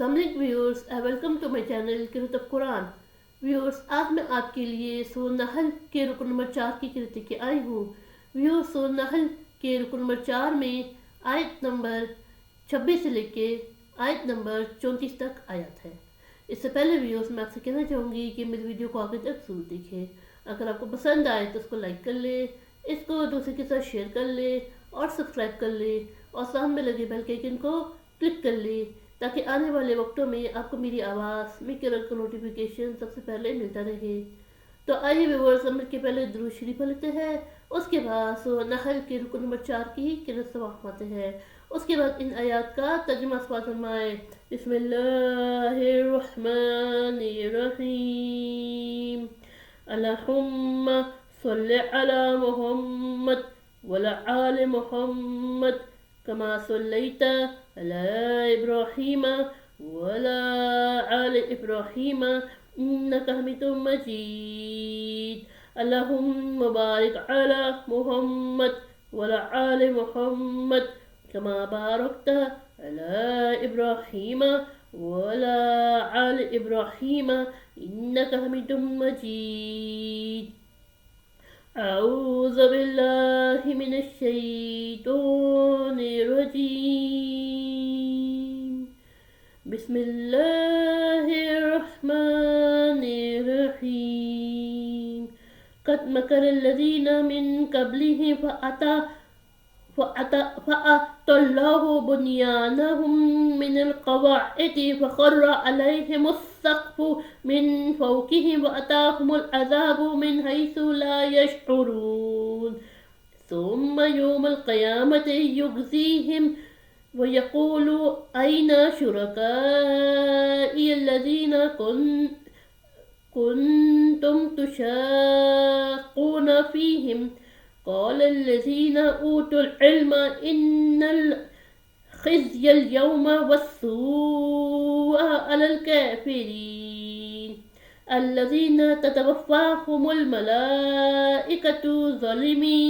अस्सलाम वालेकुम viewers, welcome to my channel क़िरात ऑफ कुरान। व्यूअर्स, आज मैं आपके लिए सूरह नहल के रुकन नंबर 4 की क़िरात लेके आई हूँ। व्यूअर्स, सूरह नहल के रुकन नंबर 4 में आयत नंबर 26 से लेके आयत नंबर 34 तक आयत है। इससे पहले व्यूअर्स, मैं आपसे कहना चाहूँगी कि मेरी वीडियो को आगे तक जरूर देखें। अगर आपको पसंद आए तो उसको लाइक कर ले, इसको दूसरे के साथ शेयर कर ले और सब्सक्राइब कर ले और सामने लगे बेल के आइकन को क्लिक कर ले ताकि आने वाले वक्तों में आपको मेरी आवाज़ में किरण का नोटिफिकेशन सबसे पहले मिलता रहे। तो आइए व्यूअर्स, अमर के पहले दुरूद शरीफ पढ़ते हैं, उसके बाद सूरह नहल के रुकन नंबर 4 की किरत समाप्त होते हैं। उसके बाद इन आयात का तर्जुमा समाप्त फरमाए। बिस्मिल्लाहिर्रहमानिर्रहीम। अल्लाहुम्मा सल्लि अला मुहम्मद वअला आलि मुहम्मद कमा सल्लैता अला इब्राहीम वअला आलि इब्राहीम इन्नका हमीदुम मजीद। अल्लाहुम्मा बारिक अला मुहम्मद वअला आलि मुहम्मद कमा बारकता अला इब्राहीम वअला आलि इब्राहीम इन्नका हमीदुम मजीद। अऊज़ु बिल्लाहि मिनश शैतानिर रजीम। बिस्मिल्लाहिर रहमानिर रहीम। क़द मकरल्लज़ीना मिन क़ब्लिहिम फ़अतल्लाहु बुनियानहुम मिनल क़वाइदि फ़ख़र्र अलैहिमुस सक़्फ़ु मिन फ़ौक़िहिम वअताहुमुल अज़ाबु मिन हैसु ला यशऊरून। सुम्मा यौमल क़यामति युख़ज़ीहिम वयक़ूलु ऐना शुरकाई अल्लज़ीना कुन्तुम तुशाक़ून फ़ीहिम क़ाल अल्लज़ीना ऊतुल इल्म इन्नल ख़िज़्य अल-यौम वस्सूअ अलल काफ़िरीन अल्लज़ीना ततवफ़्फ़ाहुमुल मलाइकतु ज़ालिमी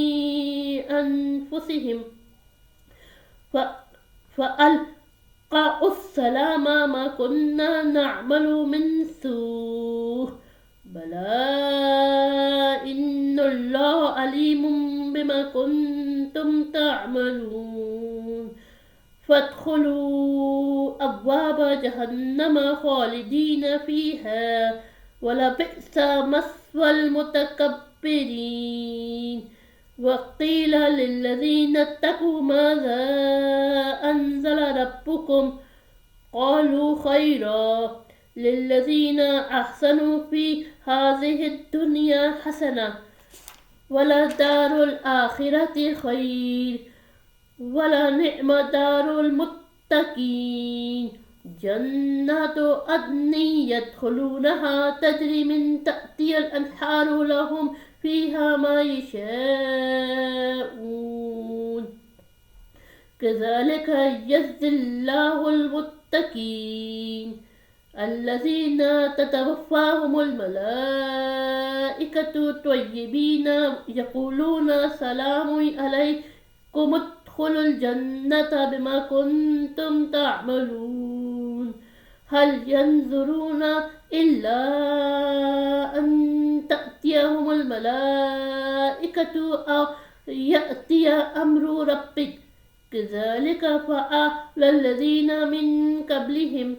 अन्फ़ुसिहिम फ़अल्क़ाउस्सलामा मा कुन्ना नअमलु मिन सूअ बला इन्नल्लाहा अलीमुम बिमा कुन्तुम तअमलून। फदखुलू अब्वाब जहन्नम खालिदीन फीहा वलबिअसा मस्वल मुतकब्बिरीन। वक़ील लिल्लज़ीना इत्तक़ू माज़ा अंज़ल रब्बुकुम क़ालू खैरा लिल्लज़ीना अहसनू फ़ी हाज़िहि दुनिया हसना वलदारुल आखिरति खैर वलनिअम दारुल मुत्तक़ीन। जन्नातु अदनि यदख़ुलूनहा तजरी मिन तहतिहल अनहारु लहुम फ़ीहा मा यशाऊन कज़ालिका यजज़िल्लाहुल मुत्तक़ीन अल्लज़ीना ततवफ़्फ़ाहुमुल मलाइकतु तय्यिबीना यक़ूलूना सलामुन अलैकुम उद्ख़ुलुल जन्नता बिमा कुन्तुम तअमलून। हल यंज़ुरूना इल्ला अन तअतियहुमुल मलाइकतु औ यअतिया अम्रु रब्बिक कज़ालिका फ़अल लल्लज़ीना मिन क़ब्लिहिम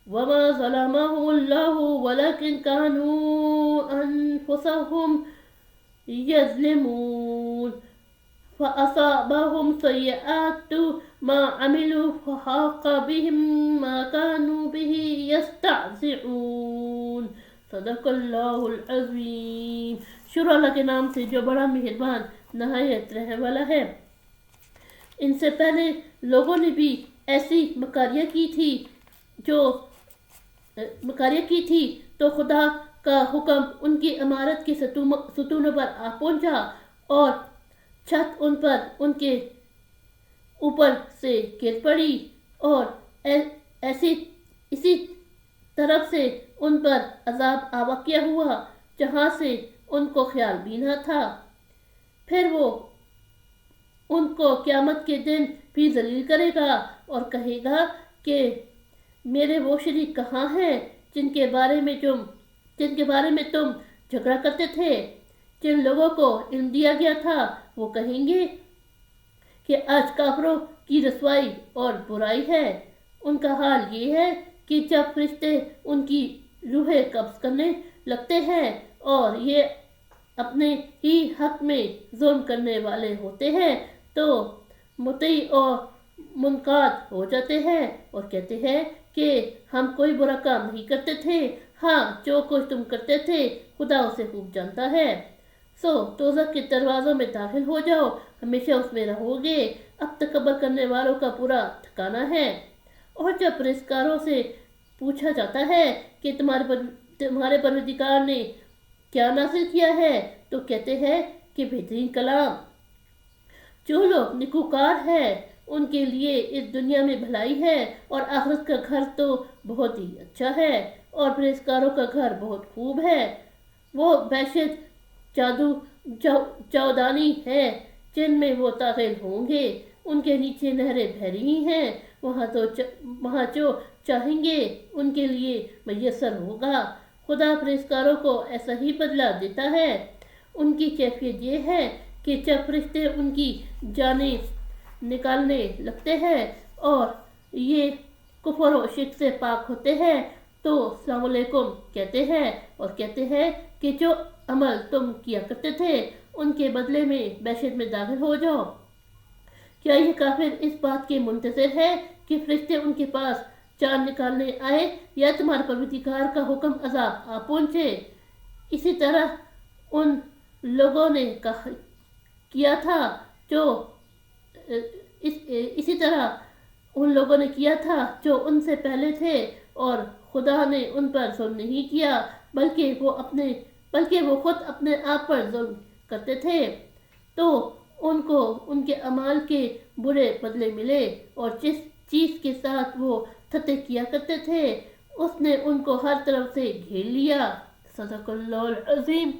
वमा ज़लमहुमुल्लाहु वलकिन कानू अनफुसहुम यज़लिमून। फ़असाबहुम सय्यिआतु मा अमिलू फ़हाक़ बिहिम मा कानू बिही यस्तहज़िऊन। सदक़ल्लाहुल अज़ीम। शुरू अल्लाह के नाम से जो बड़ा मेहरबान नहायत रहम वाला है। इनसे पहले लोगों ने भी ऐसी मकारियाँ की थी तो खुदा का हुक्म उनकी इमारत के सतूनों पर आ पहुंचा और छत उन पर उनके ऊपर से गिर पड़ी और इसी तरफ से उन पर अजाब आवाक़िया हुआ जहाँ से उनको ख्याल भी न था। फिर वो उनको क़यामत के दिन भी ज़लील करेगा और कहेगा कि میرے وہ شریک کہاں ہیں جن کے بارے میں تم جھگڑا کرتے تھے؟ جن لوگوں کو علم دیا گیا تھا وہ کہیں گے کہ آج کافروں کی رسوائی اور برائی ہے۔ ان کا حال یہ ہے کہ جب فرشتے ان کی روحیں قبض کرنے لگتے ہیں اور یہ اپنے ہی حق میں ظلم کرنے والے ہوتے ہیں تو مطیع اور منقاد ہو جاتے ہیں اور کہتے ہیں کہ ہم کوئی برا کام نہیں کرتے تھے، ہاں جو کچھ تم کرتے تھے خدا اسے خوب جانتا ہے۔ سو دوزخ کے دروازوں میں داخل ہو جاؤ، ہمیشہ اس میں رہو گے، اب تکبر کرنے والوں کا پورا ٹھکانہ ہے۔ اور جب پرہیزگاروں سے پوچھا جاتا ہے کہ تمہارے پروردگار نے کیا نازل کیا ہے تو کہتے ہیں کہ بہترین کلام۔ جو لوگ نیکوکار ہیں ان کے لیے اس دنیا میں بھلائی ہے اور آخرت کا گھر تو بہت ہی اچھا ہے، اور پرہیزگاروں کا گھر بہت خوب ہے۔ وہ بہشت جاودانی ہے جن میں وہ داخل ہوں گے، ان کے نیچے نہریں بہہ رہی ہیں، وہاں جو چاہیں گے ان کے لیے میسر ہوگا۔ خدا پرہیزگاروں کو ایسا ہی بدلہ دیتا ہے۔ ان کی کیفیت یہ ہے کہ جب فرشتے ان کی جانیں نکالنے لگتے ہیں اور یہ کفر و شرک سے پاک ہوتے ہیں تو السلام علیکم کہتے ہیں اور کہتے ہیں کہ جو عمل تم کیا کرتے تھے ان کے بدلے میں بہشت میں داخل ہو جاؤ۔ کیا یہ کافر اس بات کے منتظر ہے کہ فرشتے ان کے پاس جان نکالنے آئے یا تمہارے پروردگار کا حکم عذاب آ پہنچے؟ اسی طرح ان لوگوں نے کیا تھا جو ان سے پہلے تھے، اور خدا نے ان پر ظلم نہیں کیا بلکہ وہ خود اپنے آپ پر ظلم کرتے تھے، تو ان کو ان کے اعمال کے برے بدلے ملے، اور جس چیز کے ساتھ وہ تھتے کیا کرتے تھے اس نے ان کو ہر طرف سے گھیر لیا۔ صدق اللہ العظیم۔